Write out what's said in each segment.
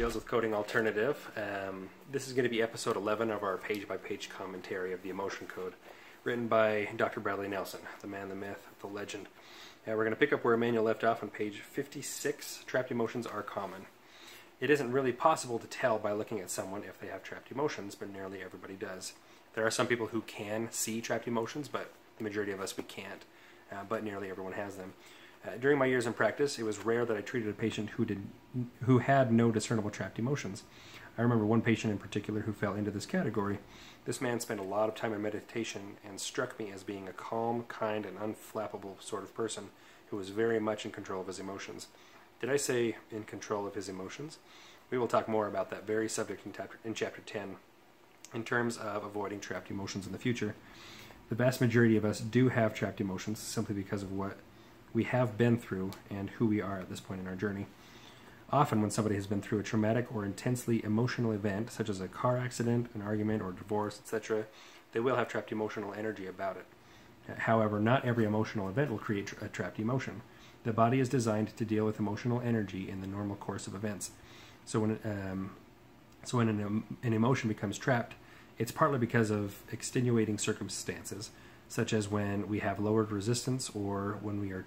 Deals with Coding Alternative. This is going to be episode 11 of our page-by-page commentary of the emotion code, written by Dr. Bradley Nelson, the man, the myth, the legend. We're going to pick up where Emmanuel left off on page 56. Trapped emotions are common. It isn't really possible to tell by looking at someone if they have trapped emotions, but nearly everybody does. There are some people who can see trapped emotions, but the majority of us, we can't. But nearly everyone has them. During my years in practice, it was rare that I treated a patient who had no discernible trapped emotions. I remember one patient in particular who fell into this category. This man spent a lot of time in meditation and struck me as being a calm, kind, and unflappable sort of person who was very much in control of his emotions. Did I say in control of his emotions? We will talk more about that very subject in Chapter 10 in terms of avoiding trapped emotions in the future. The vast majority of us do have trapped emotions simply because of what we have been through and who we are at this point in our journey. Often when somebody has been through a traumatic or intensely emotional event, such as a car accident, an argument, or divorce, etc., they will have trapped emotional energy about it. However, not every emotional event will create a trapped emotion. The body is designed to deal with emotional energy in the normal course of events. So when an emotion becomes trapped, it's partly because of extenuating circumstances, such as when we have lowered resistance or when we are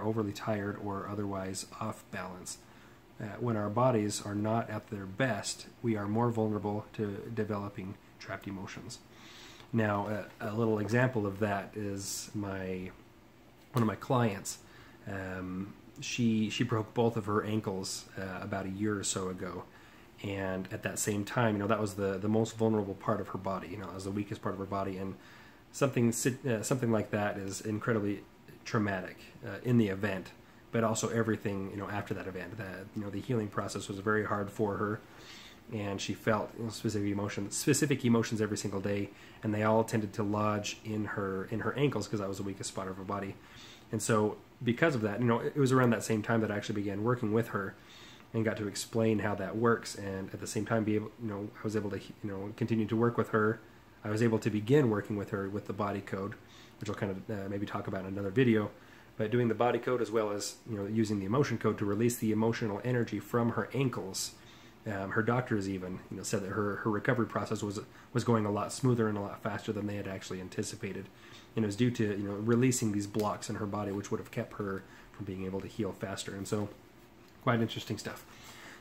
overly tired or otherwise off balance. When our bodies are not at their best, we are more vulnerable to developing trapped emotions. Now, a little example of that is one of my clients. She broke both of her ankles about a year or so ago. And at that same time, that was the most vulnerable part of her body. That was the weakest part of her body, and something like that is incredibly traumatic in the event, but also everything after that event. That the healing process was very hard for her, and she felt specific emotions every single day, and they all tended to lodge in her ankles because that was the weakest spot of her body. And so because of that, it was around that same time that I actually began working with her and got to explain how that works, and at the same time I was able to continue to work with her. I was able to begin working with her with the body code, which I'll kind of maybe talk about in another video. But doing the body code as well as using the emotion code to release the emotional energy from her ankles. Her doctors even said that her recovery process was going a lot smoother and a lot faster than they had actually anticipated. And it was due to releasing these blocks in her body, which would have kept her from being able to heal faster. And so, quite interesting stuff.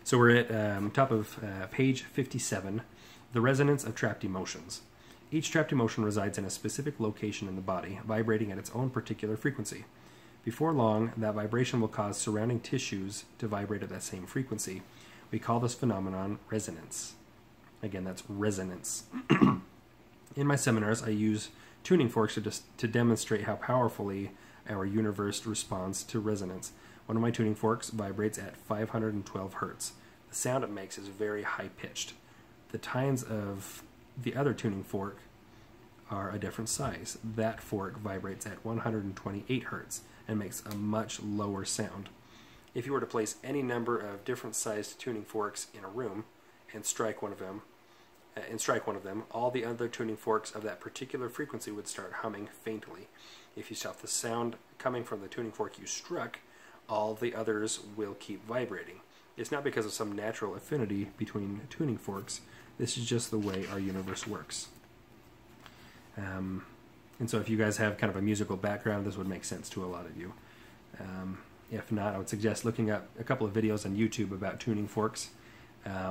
So we're at top of page 57, the resonance of trapped emotions. Each trapped emotion resides in a specific location in the body, vibrating at its own particular frequency. Before long, that vibration will cause surrounding tissues to vibrate at that same frequency. We call this phenomenon resonance. Again, that's resonance. In my seminars, I use tuning forks to demonstrate how powerfully our universe responds to resonance. One of my tuning forks vibrates at 512 hertz. The sound it makes is very high-pitched. The tines of the other tuning fork are a different size. That fork vibrates at 128 hertz and makes a much lower sound. If you were to place any number of different sized tuning forks in a room and strike one of them, all the other tuning forks of that particular frequency would start humming faintly. If you stop the sound coming from the tuning fork you struck, all the others will keep vibrating. It's not because of some natural affinity between tuning forks. This is just the way our universe works. And so if you guys have kind of a musical background, this would make sense to a lot of you. If not, I would suggest looking up a couple of videos on YouTube about tuning forks.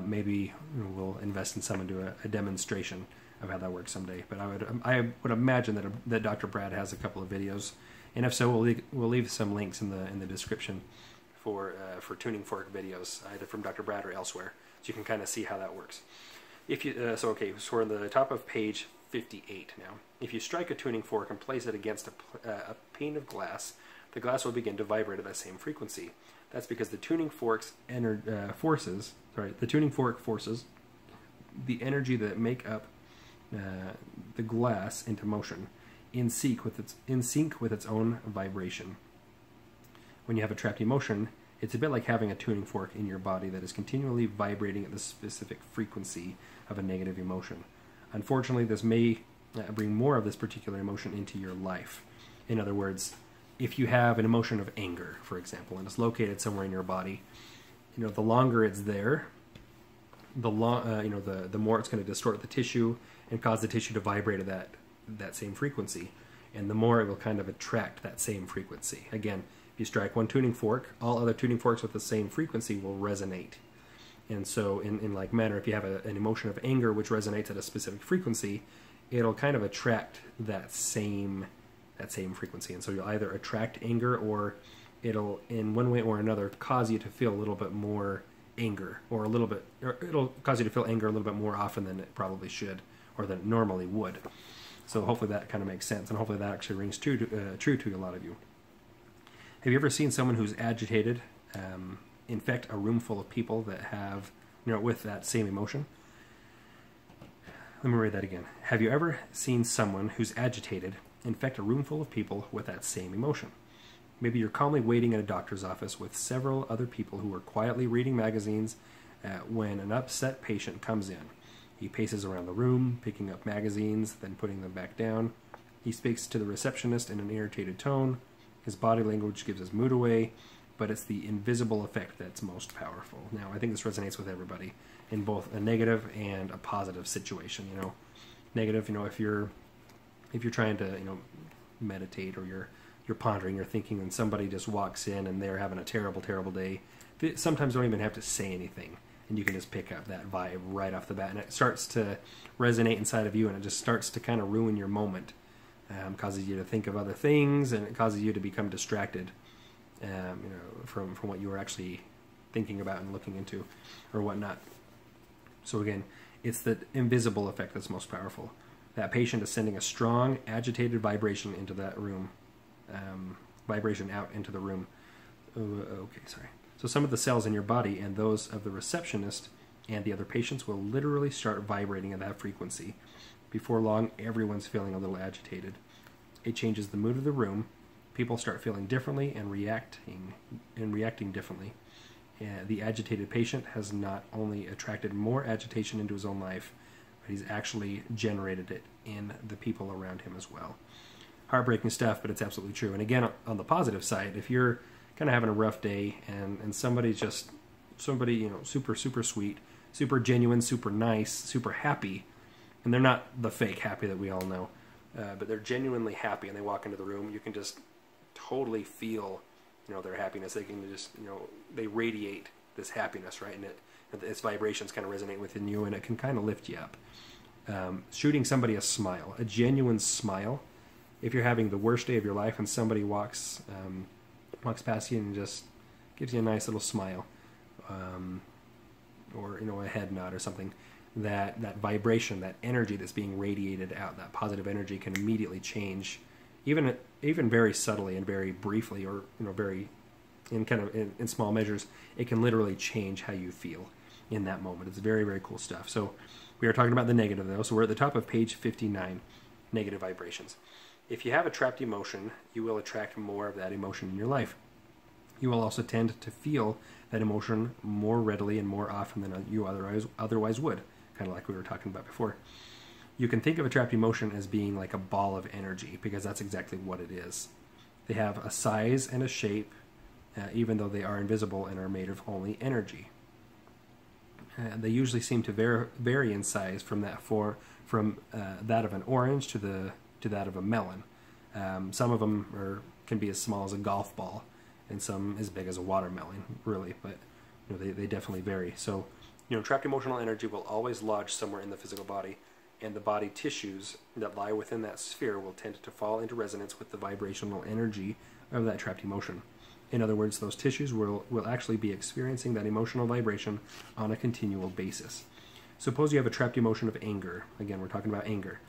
Maybe we'll invest in some and do a demonstration of how that works someday. But I would imagine that Dr. Brad has a couple of videos. And if so, we'll leave some links in the description for tuning fork videos, either from Dr. Brad or elsewhere, so you can kind of see how that works. So we're on the top of page 58 now. If you strike a tuning fork and place it against a pane of glass, the glass will begin to vibrate at that same frequency. That's because the tuning fork forces the energy that make up the glass into motion, in sync with its own vibration. When you have a trapped emotion, it's a bit like having a tuning fork in your body that is continually vibrating at the specific frequency of a negative emotion. Unfortunately, this may bring more of this particular emotion into your life. In other words, if you have an emotion of anger, for example, and it's located somewhere in your body, the longer it's there, the more it's going to distort the tissue and cause the tissue to vibrate at that same frequency, and the more it will kind of attract that same frequency. Again, if you strike one tuning fork, all other tuning forks with the same frequency will resonate. And so in like manner, if you have an emotion of anger which resonates at a specific frequency, it'll kind of attract that same frequency. And so you'll either attract anger, or it'll, in one way or another, cause you to feel a little bit more anger, or it'll cause you to feel anger a little bit more often than it probably should, or than it normally would. So hopefully that kind of makes sense, and hopefully that actually rings true to a lot of you. Have you ever seen someone who's agitated infect a room full of people that have, with that same emotion? Let me read that again. Have you ever seen someone who's agitated infect a room full of people with that same emotion? Maybe you're calmly waiting in a doctor's office with several other people who are quietly reading magazines when an upset patient comes in. He paces around the room, picking up magazines, then putting them back down. He speaks to the receptionist in an irritated tone. His body language gives his mood away, but it's the invisible effect that's most powerful. Now, I think this resonates with everybody in both a negative and a positive situation. Negative, if you're trying to, meditate, or you're pondering, you're thinking, and somebody just walks in and they're having a terrible, terrible day. They sometimes don't even have to say anything, and you can just pick up that vibe right off the bat, and it starts to resonate inside of you, and it just starts to kind of ruin your moment. Causes you to think of other things, and it causes you to become distracted, from what you were actually thinking about and looking into, or whatnot. So again, it's the invisible effect that's most powerful. That patient is sending a strong, agitated vibration into that room, vibration out into the room. Okay, sorry. So some of the cells in your body and those of the receptionist and the other patients will literally start vibrating at that frequency. Before long, everyone's feeling a little agitated. It changes the mood of the room. People start feeling differently and reacting differently. The agitated patient has not only attracted more agitation into his own life, but he's actually generated it in the people around him as well. Heartbreaking stuff, but it's absolutely true. And again, on the positive side, if you're kind of having a rough day and somebody, super, super sweet, super genuine, super nice, super happy, and they're not the fake happy that we all know, but they're genuinely happy, and they walk into the room, you can just totally feel, their happiness. They can just, they radiate this happiness, right? And its vibrations kind of resonate within you, and it can kind of lift you up. Shooting somebody a smile, a genuine smile. If you're having the worst day of your life and somebody walks past you and just gives you a nice little smile, or a head nod or something, that vibration, that energy that's being radiated out, that positive energy can immediately change, even very subtly and very briefly, or very in small measures. It can literally change how you feel in that moment. It's very, very cool stuff. So we are talking about the negative, though. So we're at the top of page 59, negative vibrations. If you have a trapped emotion, you will attract more of that emotion in your life. You will also tend to feel that emotion more readily and more often than you otherwise would, kind of like we were talking about before. You can think of a trapped emotion as being like a ball of energy, because that's exactly what it is. They have a size and a shape, even though they are invisible and are made of only energy. They usually seem to vary in size from that of an orange to that of a melon. Some of them can be as small as a golf ball, and some as big as a watermelon, really. But they definitely vary. So trapped emotional energy will always lodge somewhere in the physical body, and the body tissues that lie within that sphere will tend to fall into resonance with the vibrational energy of that trapped emotion. In other words, those tissues will actually be experiencing that emotional vibration on a continual basis. Suppose you have a trapped emotion of anger. Again, we're talking about anger.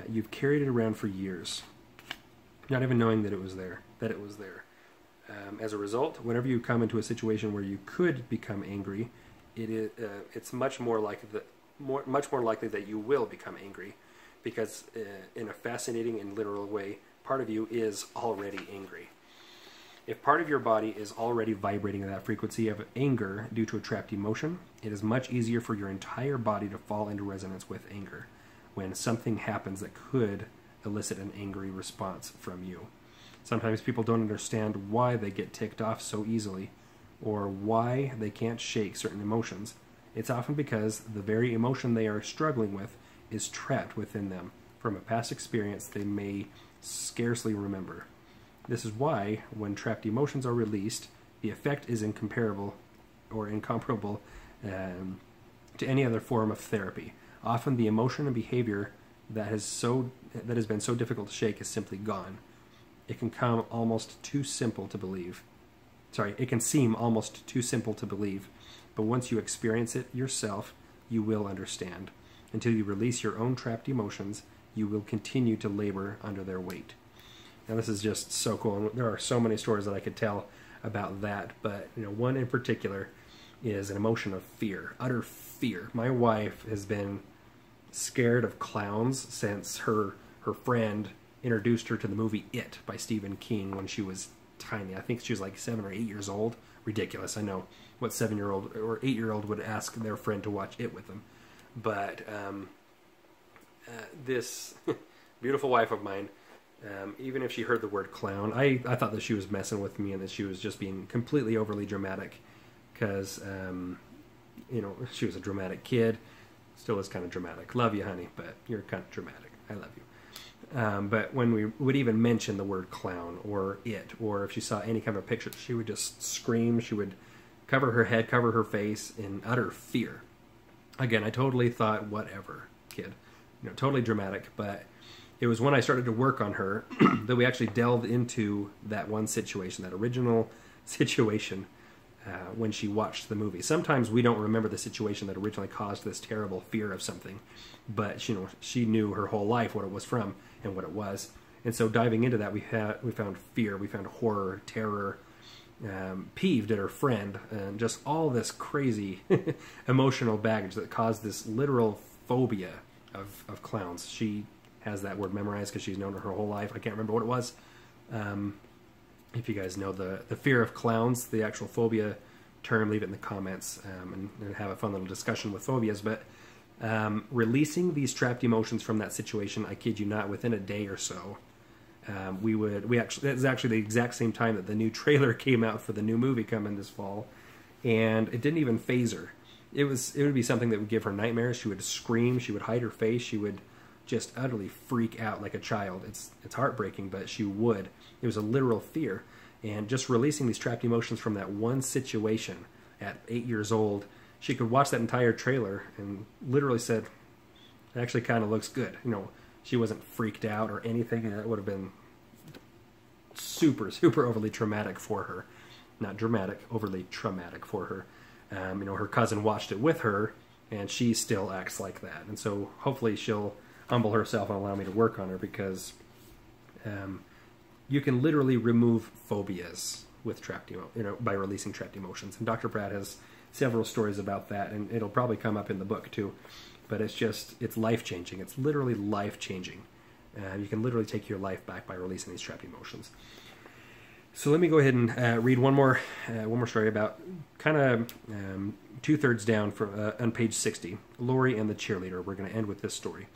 You've carried it around for years, not even knowing that it was there. As a result, whenever you come into a situation where you could become angry, it's much more likely that you will become angry, because in a fascinating and literal way, part of you is already angry. If part of your body is already vibrating at that frequency of anger due to a trapped emotion, it is much easier for your entire body to fall into resonance with anger when something happens that could elicit an angry response from you. Sometimes people don't understand why they get ticked off so easily, or why they can't shake certain emotions. It's often because the very emotion they are struggling with is trapped within them from a past experience they may scarcely remember. This is why, when trapped emotions are released, the effect is incomparable or incomparable to any other form of therapy. Often the emotion and behavior that has been so difficult to shake is simply gone. It can come almost too simple to believe. It can seem almost too simple to believe, but once you experience it yourself, you will understand. Until you release your own trapped emotions, you will continue to labor under their weight. Now, this is just so cool. And there are so many stories that I could tell about that, but one in particular is an emotion of fear, utter fear. My wife has been scared of clowns since her friend introduced her to the movie It by Stephen King when she was tiny. I think she was like 7 or 8 years old. Ridiculous. I know what 7-year-old or 8-year-old would ask their friend to watch It with them. But this beautiful wife of mine, even if she heard the word clown, I thought that she was messing with me and that she was just being completely overly dramatic because, she was a dramatic kid. Still is kind of dramatic. Love you, honey, but you're kind of dramatic. I love you. But when we would even mention the word clown or It, or if she saw any kind of a picture, she would just scream. She would cover her head, cover her face in utter fear. Again, I totally thought, whatever, kid. Totally dramatic. But it was when I started to work on her that we actually delved into that one situation, that original situation, when she watched the movie. Sometimes we don't remember the situation that originally caused this terrible fear of something, but she knew her whole life what it was from and what it was. And so diving into that, we found fear, we found horror, terror, peeved at her friend, and just all this crazy emotional baggage that caused this literal phobia of clowns. She has that word memorized because she's known it her whole life. I can't remember what it was. If you guys know the fear of clowns, the actual phobia term, leave it in the comments and have a fun little discussion with phobias. But releasing these trapped emotions from that situation, I kid you not, within a day or so, it was actually the exact same time that the new trailer came out for the new movie coming this fall, and it didn't even faze her. It would be something that would give her nightmares. She would scream, she would hide her face, she would just utterly freak out like a child. It's heartbreaking, but she would. It was a literal fear. And just releasing these trapped emotions from that one situation at 8 years old, she could watch that entire trailer and literally said, it actually kind of looks good. She wasn't freaked out or anything. That would have been super, super overly traumatic for her. Not dramatic, overly traumatic for her. Her cousin watched it with her, and she still acts like that. And so hopefully she'll humble herself and allow me to work on her, because you can literally remove phobias with by releasing trapped emotions. And Dr. Pratt has several stories about that, and it'll probably come up in the book too. But it's life-changing. It's literally life-changing. You can literally take your life back by releasing these trapped emotions. So let me go ahead and read one more story about kind of 2/3 down on page 60. Lori and the cheerleader. We're going to end with this story.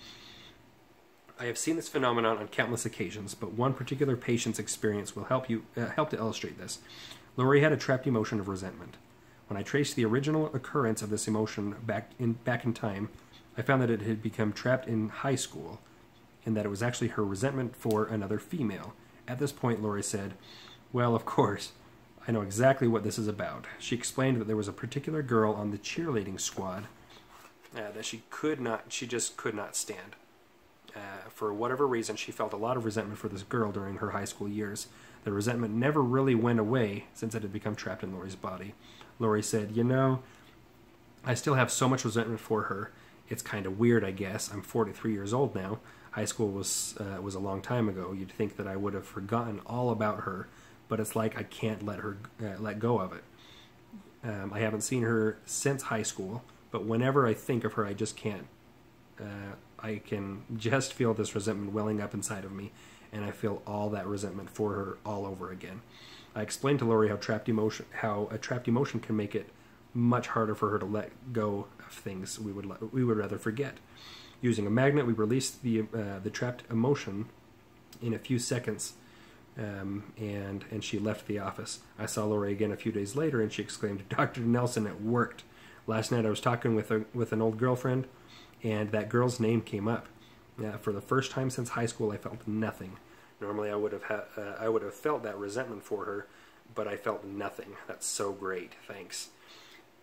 I have seen this phenomenon on countless occasions, but one particular patient's experience will help to illustrate this. Lori had a trapped emotion of resentment. When I traced the original occurrence of this emotion back in time, I found that it had become trapped in high school, and that it was actually her resentment for another female. At this point, Lori said, "Well, of course, I know exactly what this is about." She explained that there was a particular girl on the cheerleading squad that she just could not stand. For whatever reason, she felt a lot of resentment for this girl during her high school years. The resentment never really went away since it had become trapped in Lori's body. Lori said, I still have so much resentment for her. It's kind of weird, I guess. I'm 43 years old now. High school was a long time ago. You'd think that I would have forgotten all about her, but it's like I can't let go of it. I haven't seen her since high school, but whenever I think of her, I just can't. I can just feel this resentment welling up inside of me, and I feel all that resentment for her all over again. I explained to Lori how a trapped emotion can make it much harder for her to let go of things we would rather forget. Using a magnet, we released the trapped emotion in a few seconds and she left the office. I saw Lori again a few days later, and she exclaimed, "Dr. Nelson, it worked. Last night I was talking with an old girlfriend, and that girl's name came up. For the first time since high school, I felt nothing. Normally I would have felt that resentment for her, but I felt nothing. That's so great. Thanks."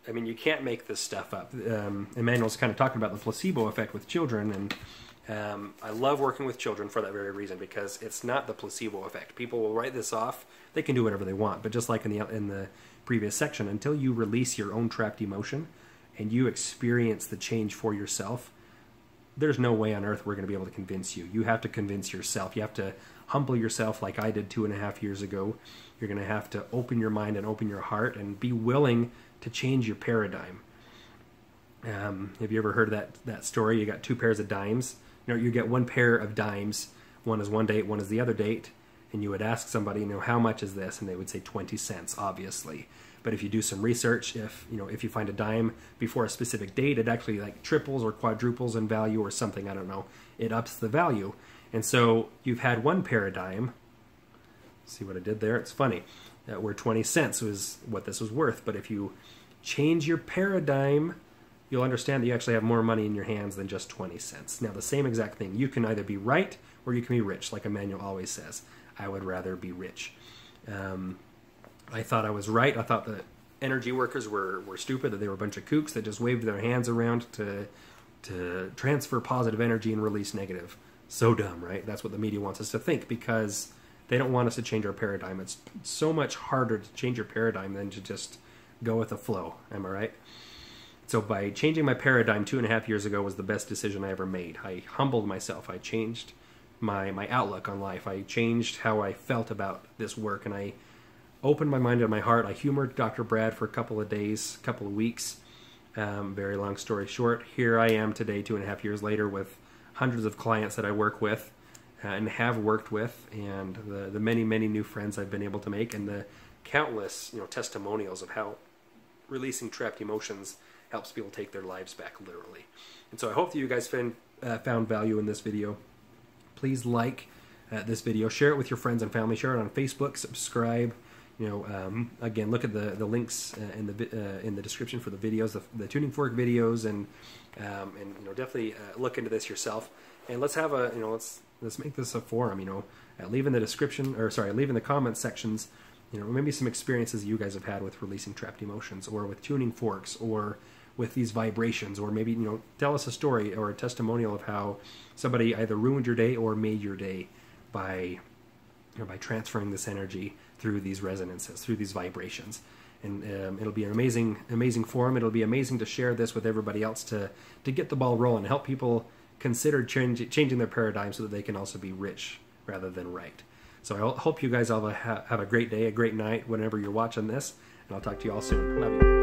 I mean, you can't make this stuff up. Emmanuel's kind of talking about the placebo effect with children, and I love working with children for that very reason, because it's not the placebo effect. People will write this off. They can do whatever they want, but just like in the previous section, until you release your own trapped emotion and you experience the change for yourself, there's no way on earth we're going to be able to convince you. You have to convince yourself. You have to humble yourself like I did 2.5 years ago. You're going to have to open your mind and open your heart and be willing to change your paradigm. Have you ever heard that story? You got two pairs of dimes. You get one pair of dimes. One is one date, one is the other date. And you would ask somebody, how much is this? And they would say 20 cents, obviously. But if you do some research, if you find a dime before a specific date, it actually like triples or quadruples in value or something. I don't know. It ups the value. And so you've had one pair of dime. See what I did there? It's funny. Where 20 cents was what this was worth. But if you change your paradigm, you'll understand that you actually have more money in your hands than just 20 cents. Now, the same exact thing. You can either be right or you can be rich, like Emmanuel always says. I would rather be rich. I thought I was right. I thought the energy workers were stupid, that they were a bunch of kooks that just waved their hands around to transfer positive energy and release negative. So dumb, right? That's what the media wants us to think, because they don't want us to change our paradigm. It's so much harder to change your paradigm than to just go with the flow. Am I right? So by changing my paradigm 2.5 years ago was the best decision I ever made. I humbled myself. I changed my outlook on life. I changed how I felt about this work, and I opened my mind and my heart. I humored Dr. Brad for a couple of days, couple of weeks. Very long story short, here I am today, 2.5 years later, with hundreds of clients that I work with and have worked with, and the many, many new friends I've been able to make, and the countless testimonials of how releasing trapped emotions helps people take their lives back, literally. And so I hope that you guys found value in this video. Please like this video, share it with your friends and family, share it on Facebook, subscribe. Again, look at the links in the description for the videos, the tuning fork videos, and definitely look into this yourself. And let's have let's make this a forum. Leave in the description, or sorry, leave in the comments sections. Maybe some experiences you guys have had with releasing trapped emotions, or with tuning forks, or with these vibrations, or maybe tell us a story or a testimonial of how somebody either ruined your day or made your day by transferring this energy through these resonances, through these vibrations. And it'll be an amazing forum. It'll be amazing to share this with everybody else to get the ball rolling, help people consider changing their paradigm so that they can also be rich rather than right. So I hope you guys all have a great day, a great night whenever you're watching this, and I'll talk to you all soon. Love you.